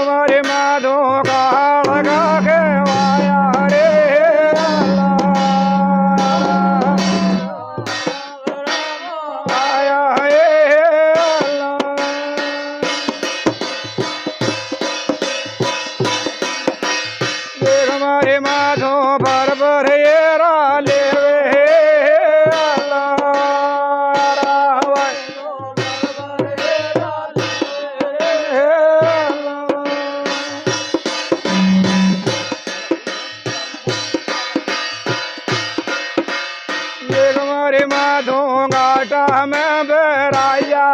मारे माधो काल गा के वाया रे आया हे देख मारे माधो भर भर येरा लेवे हमारे माधो घाटा में बेराया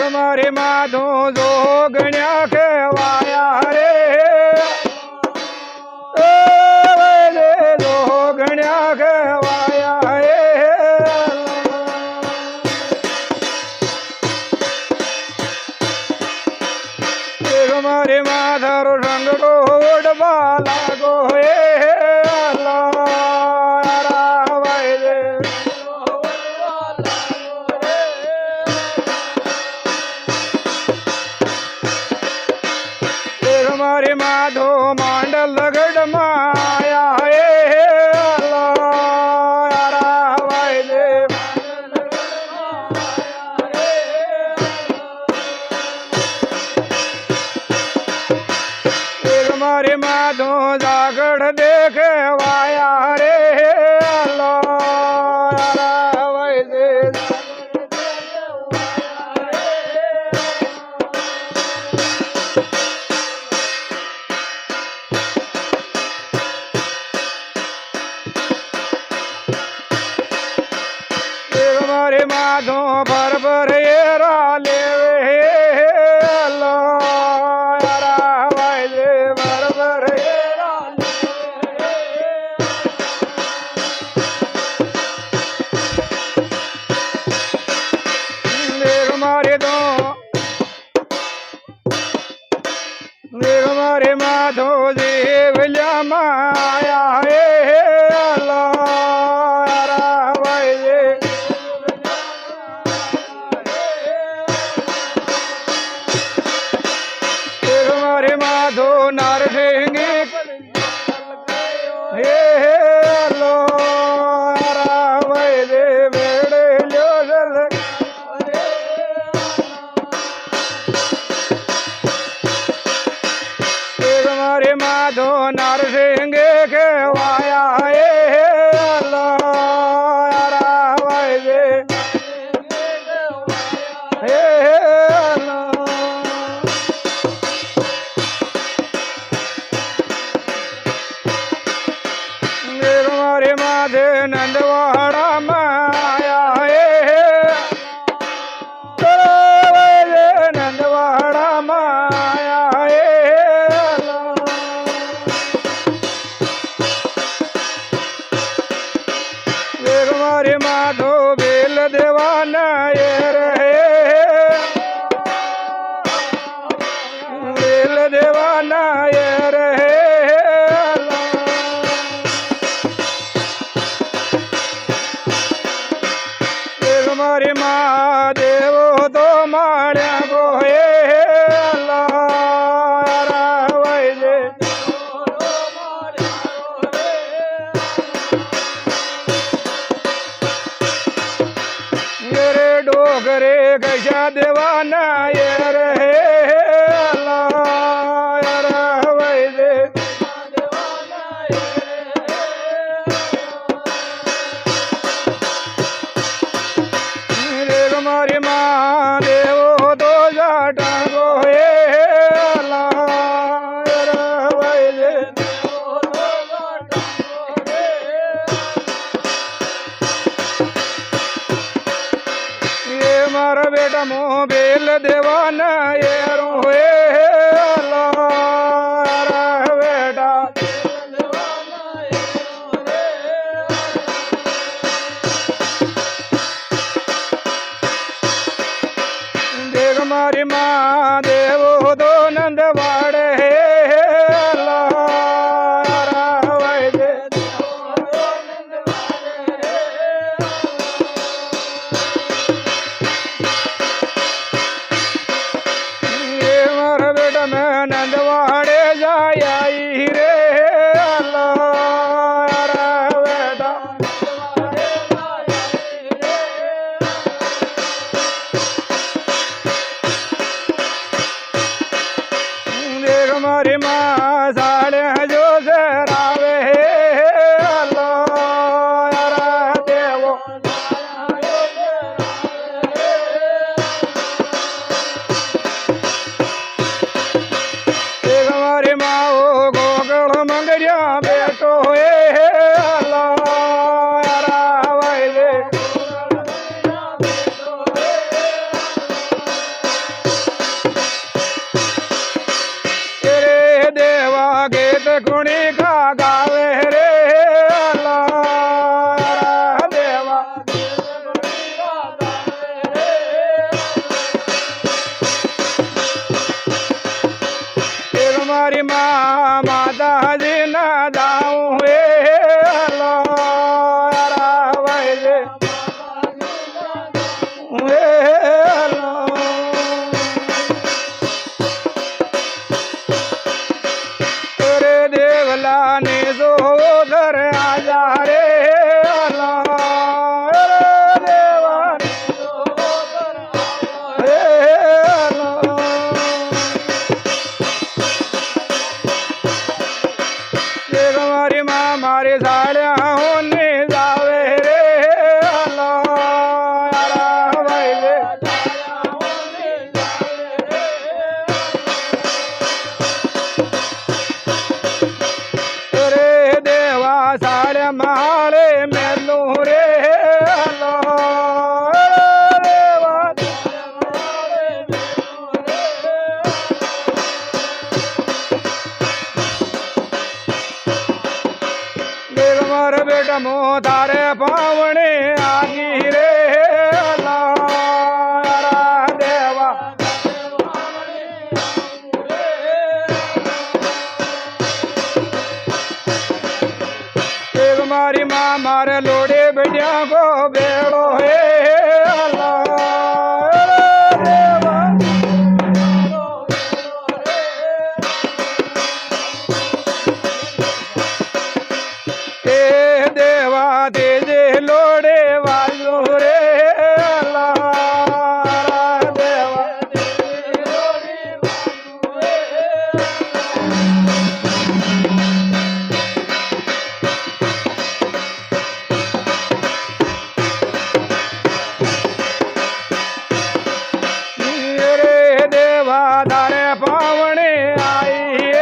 हमारे माधो जो गण्या के वाया रे जो गण्या के वाया हमारे माधर रंग को उड़वा लागो हमारे माधो मांडल गढ़ माया हमारे माधो जागड़ देखे वाया रे हमारे माधो भर भर येरा लेवे हमारे माधो देवल्या माया हमारे माधो नारसिंह हे हमारे माधो नारसिंह के वाया हमारे माधे नंदवाड़ा माया नंदवाड़ा माया हमारे माधो बेल देवाना ये रहे बेल देवाना ये रहे हमारे महादेव तो माड़िया को डोगरे गजा देवाना ये रहे हमारे महादेव तो जाटा गो मारा बेटा मोह बेल देवाना ये रोए बेटा देख हमारी माँ देव दो नंद वाड़े ગાવે રે દેવા એક મારી માતાજી ના દાઉં હે દેવલા ને જો ઘર આજા રે મારી માં મારી સાડ્યા હું ને જાવે રે સાડે મારે મેલું રે મારે બેટા મો તારે પાવણે આગી રે દેવા મારી માં મારે લોડે બેઠ્યા ગો બેડો હે દેવા તેજે લોડે વાજો રે તારે પાવણે આઈ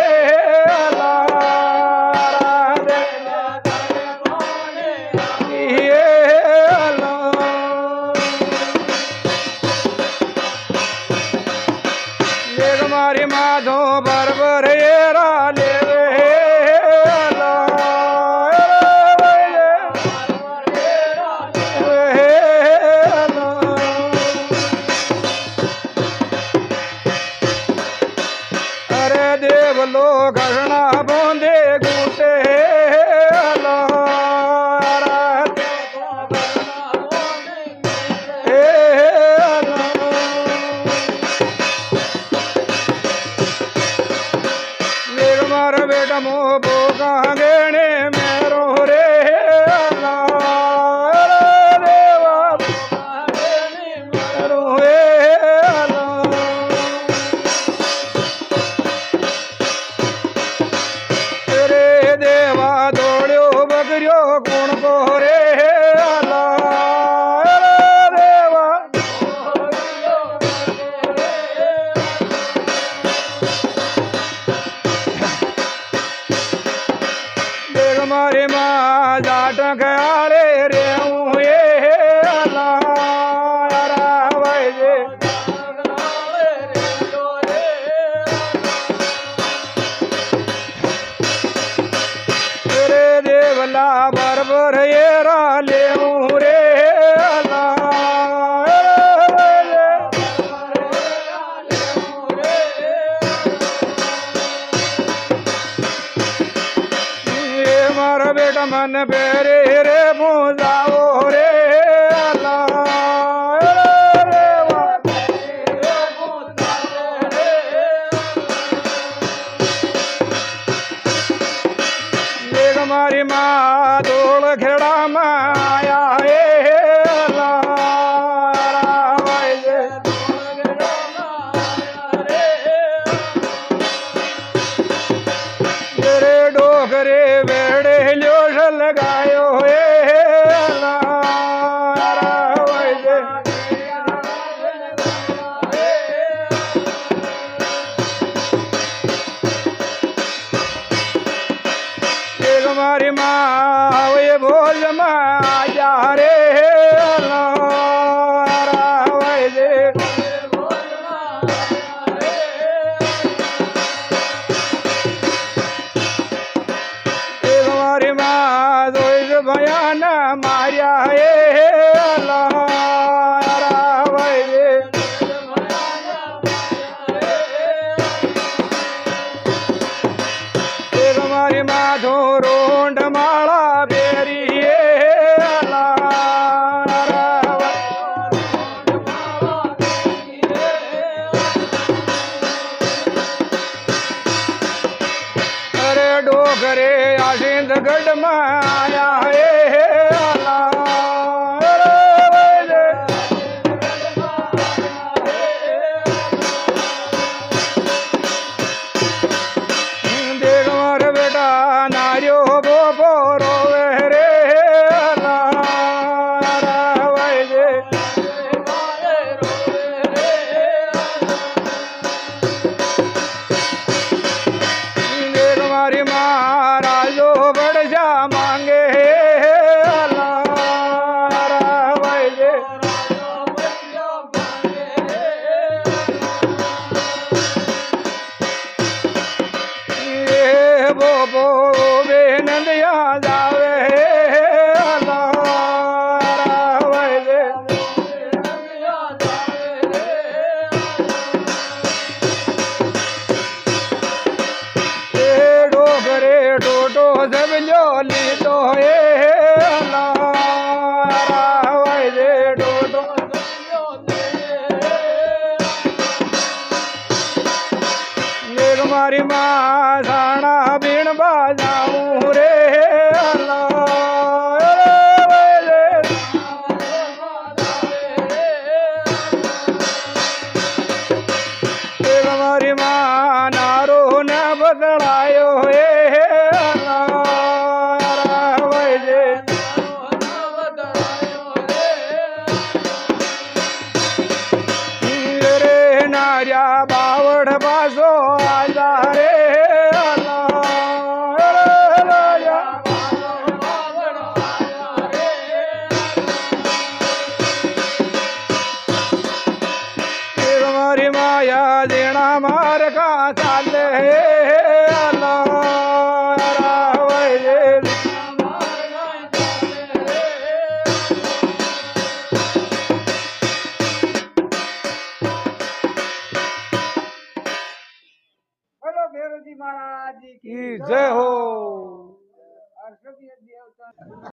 મારી માધો બરબર એરા લેવે દેવલો ઘરણા બોંધે ગૂંટે મારા બેટા મો ભોગા ગેણે મેરો રે ગુણ કો રે દેવ મારી માં જાટ ગયા રે રે હું એ દેવલા બરબર એરા લેવું રે મારા બેટા મન પેરે રે પૂજાવો રે મારી માં દોળ ખેડામાં આયા રે ડોગરે વેડે લ્યો લગાયો મારી માં હવે ભોજ માં જા રે માં જોઈશ ભયાન માર્યા એ લારાવાય રે મારી માધો રોંઢ માળા બેરી એ ડોગરે આસિંદ ગઢમાં આયા હે દેખ માર બેટા નાર્યો બોપો રોવે રે મારી મહારાજો બળજા માંગે બોબો બેનંદિયા જાવે ટોટો જબલ્યો લીધો એ લારાવાય રે ટોટો દેખ મારી માં સાણા બીણ બાજાવું રે દેખ મારી માં નારો ન બદલાયો એ નાર્યા બાવડ પાસો આજા રે મારી માયા દેણા માર કા ચાલે महाराज की जय हो।